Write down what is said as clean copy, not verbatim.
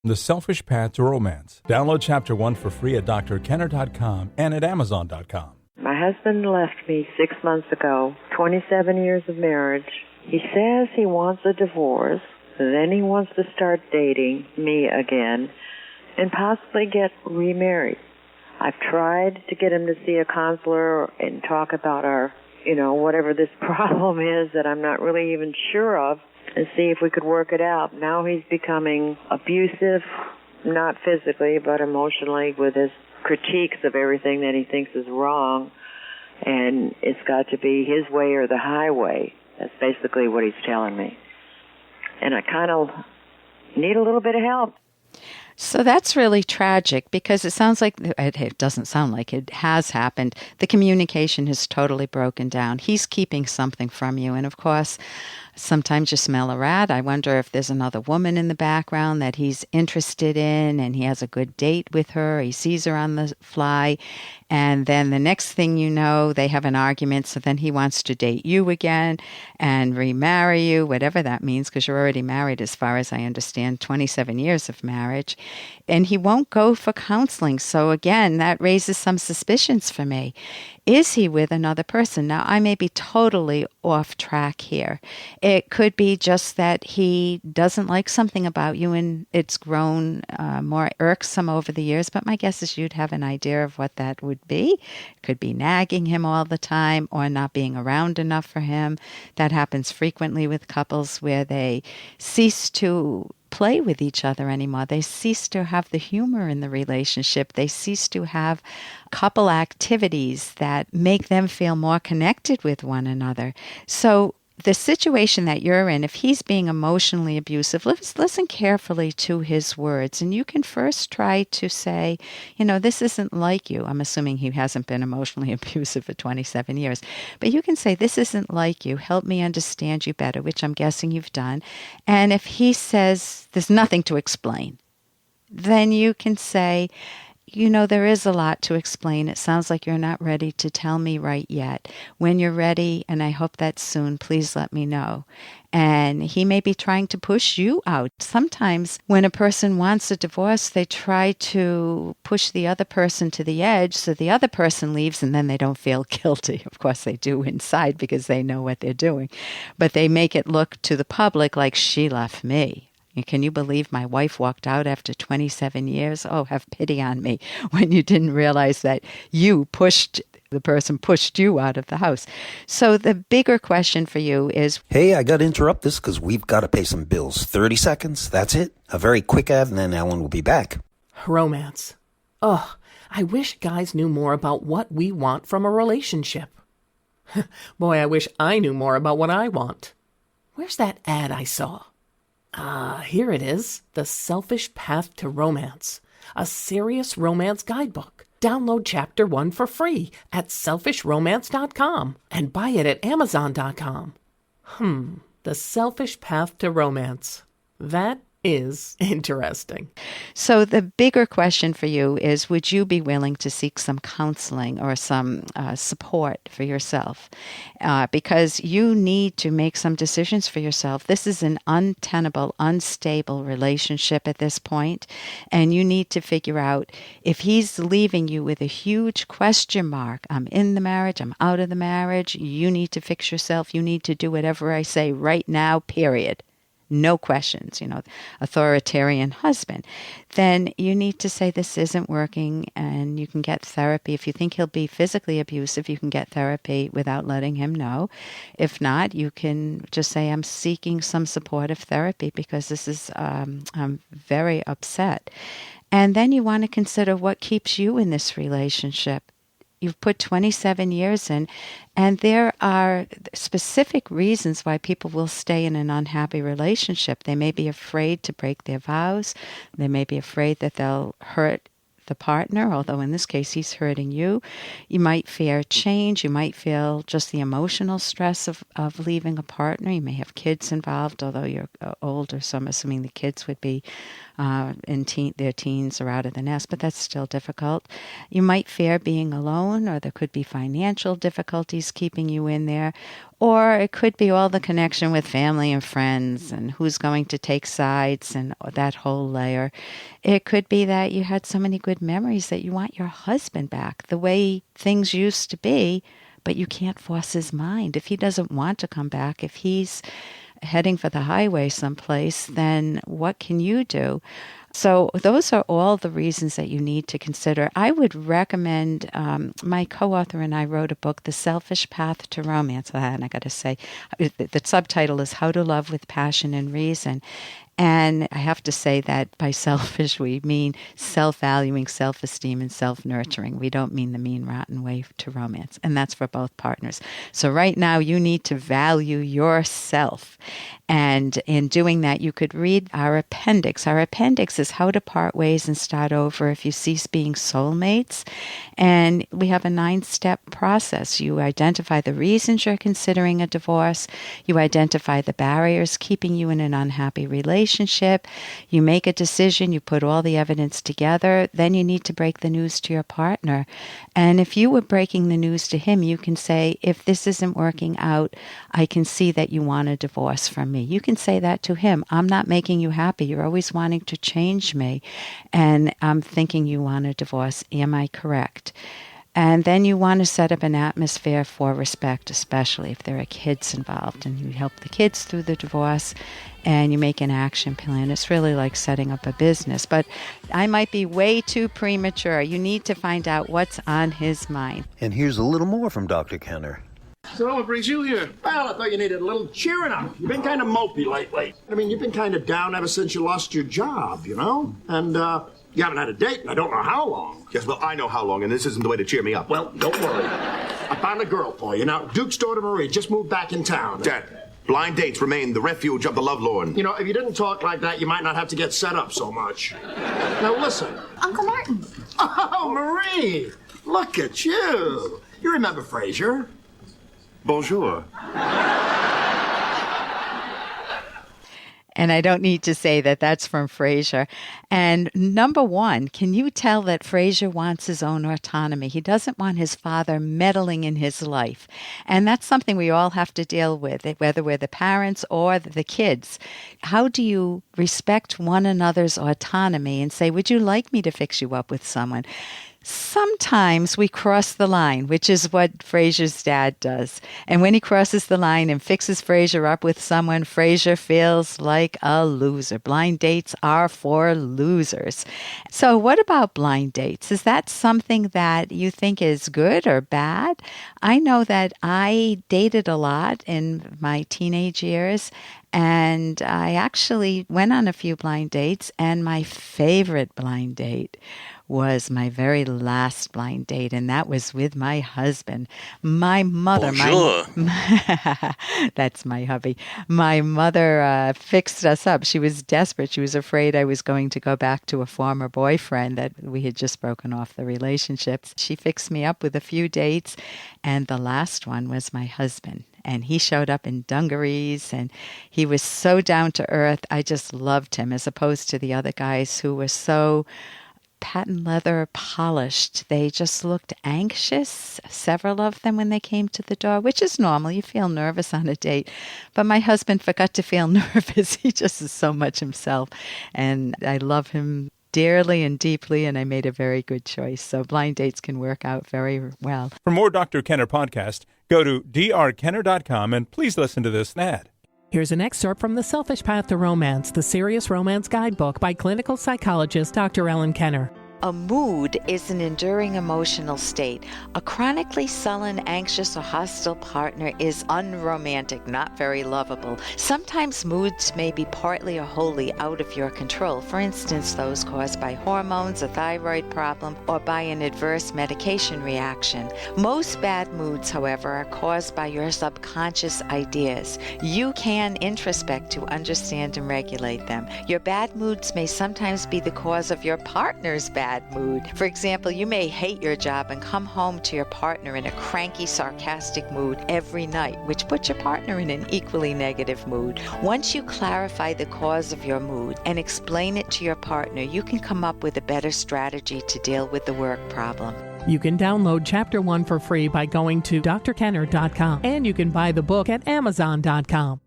The Selfish Path to Romance. Download Chapter 1 for free at drkenner.com and at amazon.com. My husband left me 6 months ago, 27 years of marriage. He says he wants a divorce, then he wants to start dating me again and possibly get remarried. I've tried to get him to see a counselor and talk about our, whatever this problem is that I'm not really even sure of, and see if we could work it out. Now he's becoming abusive, not physically, but emotionally, with his critiques of everything that he thinks is wrong, and it's got to be his way or the highway. That's basically what he's telling me. And I kind of need a little bit of help. So that's really tragic because it sounds like, it doesn't sound like it has happened. The communication is totally broken down. He's keeping something from you. And of course, sometimes you smell a rat. I wonder if there's another woman in the background that he's interested in and he has a good date with her. He sees her on the fly. And then the next thing you know, they have an argument. So then he wants to date you again and remarry you, whatever that means, because you're already married as far as I understand, 27 years of marriage. And he won't go for counseling. So again, that raises some suspicions for me. Is he with another person? Now, I may be totally off track here. It could be just that he doesn't like something about you and it's grown more irksome over the years. But my guess is you'd have an idea of what that would be. It could be nagging him all the time or not being around enough for him. That happens frequently with couples where they cease to play with each other anymore. They cease to have the humor in the relationship. They cease to have couple activities that make them feel more connected with one another. So the situation that you're in, if he's being emotionally abusive, listen carefully to his words. And you can first try to say, this isn't like you. I'm assuming he hasn't been emotionally abusive for 27 years. But you can say, this isn't like you. Help me understand you better, which I'm guessing you've done. And if he says there's nothing to explain, then you can say, there is a lot to explain. It sounds like you're not ready to tell me right yet. When you're ready, and I hope that's soon, please let me know. And he may be trying to push you out. Sometimes when a person wants a divorce, they try to push the other person to the edge so the other person leaves and then they don't feel guilty. Of course they do inside because they know what they're doing. But they make it look to the public like she left me. Can you believe my wife walked out after 27 years? Oh, have pity on me when you didn't realize that the person pushed you out of the house. So the bigger question for you is... Hey, I got to interrupt this because we've got to pay some bills. 30 seconds, that's it. A very quick ad and then Ellen will be back. Romance. Ugh, I wish guys knew more about what we want from a relationship. Boy, I wish I knew more about what I want. Where's that ad I saw? Here it is. The Selfish Path to Romance. A serious romance guidebook. Download Chapter 1 for free at selfishromance.com and buy it at amazon.com. The Selfish Path to Romance. That is interesting. So the bigger question for you is, would you be willing to seek some counseling or some support for yourself? Because you need to make some decisions for yourself. This is an untenable, unstable relationship at this point, and you need to figure out if he's leaving you with a huge question mark. I'm in the marriage, I'm out of the marriage. You need to fix yourself. You need to do whatever I say right now, period. No questions, authoritarian husband, then you need to say this isn't working and you can get therapy. If you think he'll be physically abusive, you can get therapy without letting him know. If not, you can just say, I'm seeking some supportive therapy because this is, I'm very upset. And then you want to consider what keeps you in this relationship. You've put 27 years in, and there are specific reasons why people will stay in an unhappy relationship. They may be afraid to break their vows. They may be afraid that they'll hurt the partner, although in this case he's hurting you. You might fear change. You might feel just the emotional stress of leaving a partner. You may have kids involved, although you're older, so I'm assuming the kids would be in their teens or out of the nest, but that's still difficult. You might fear being alone, or there could be financial difficulties keeping you in there, Or it could be all the connection with family and friends and who's going to take sides and that whole layer. It could be that you had so many good memories that you want your husband back, the way things used to be, but you can't force his mind. If he doesn't want to come back, if he's heading for the highway someplace, then what can you do? So those are all the reasons that you need to consider. I would recommend, my co-author and I wrote a book, The Selfish Path to Romance. And I got to say, the subtitle is How to Love with Passion and Reason. And I have to say that by selfish, we mean self-valuing, self-esteem, and self-nurturing. We don't mean the mean, rotten way to romance. And that's for both partners. So right now, you need to value yourself. And in doing that, you could read our appendix. Our appendix is How to Part Ways and Start Over If You Cease Being Soulmates. And we have a 9-step process. You identify the reasons you're considering a divorce. You identify the barriers keeping you in an unhappy relationship. You make a decision, you put all the evidence together, then you need to break the news to your partner. And if you were breaking the news to him, you can say, if this isn't working out, I can see that you want a divorce from me. You can say that to him. I'm not making you happy. You're always wanting to change me. And I'm thinking you want a divorce. Am I correct? And then you want to set up an atmosphere for respect, especially if there are kids involved. And you help the kids through the divorce and you make an action plan. It's really like setting up a business. But I might be way too premature. You need to find out what's on his mind. And here's a little more from Dr. Kenner. So what brings you here? Well, I thought you needed a little cheering up. You've been kind of mopey lately. I mean, you've been kind of down ever since you lost your job, you know? And, you haven't had a date in I don't know how long. Yes, well, I know how long, and this isn't the way to cheer me up. Well, don't worry. I found a girl for you. Now, Duke's daughter Marie just moved back in town. Dad, blind dates remain the refuge of the lovelorn. You know, if you didn't talk like that, you might not have to get set up so much. Now, listen. Uncle Martin. Oh, Marie! Look at you. You remember Fraser? Bonjour. And I don't need to say that that's from Fraser. And number one, can you tell that Fraser wants his own autonomy? He doesn't want his father meddling in his life. And that's something we all have to deal with, whether we're the parents or the kids. How do you respect one another's autonomy and say, would you like me to fix you up with someone? Sometimes we cross the line, which is what Fraser's dad does. And when he crosses the line and fixes Fraser up with someone, Fraser feels like a loser. Blind dates are for losers. So what about blind dates? Is that something that you think is good or bad? I know that I dated a lot in my teenage years, and I actually went on a few blind dates, and my favorite blind date was my very last blind date, and that was with my husband. My mother, that's my hubby. My mother fixed us up. She was desperate. She was afraid I was going to go back to a former boyfriend that we had just broken off the relationships. She fixed me up with a few dates, and the last one was my husband. And he showed up in dungarees, and he was so down to earth. I just loved him, as opposed to the other guys who were so patent leather polished. They just looked anxious, several of them, when they came to the door, which is normal. You feel nervous on a date. But my husband forgot to feel nervous. He just is so much himself. And I love him dearly and deeply, and I made a very good choice. So blind dates can work out very well. For more Dr. Kenner podcast, go to drkenner.com and please listen to this ad. Here's an excerpt from The Selfish Path to Romance, the Serious Romance Guidebook by clinical psychologist Dr. Ellen Kenner. A mood is an enduring emotional state. A chronically sullen, anxious, or hostile partner is unromantic, not very lovable. Sometimes moods may be partly or wholly out of your control. For instance, those caused by hormones, a thyroid problem, or by an adverse medication reaction. Most bad moods, however, are caused by your subconscious ideas. You can introspect to understand and regulate them. Your bad moods may sometimes be the cause of your partner's bad mood. For example, you may hate your job and come home to your partner in a cranky, sarcastic mood every night, which puts your partner in an equally negative mood. Once you clarify the cause of your mood and explain it to your partner, you can come up with a better strategy to deal with the work problem. You can download Chapter 1 for free by going to drkenner.com, and you can buy the book at amazon.com.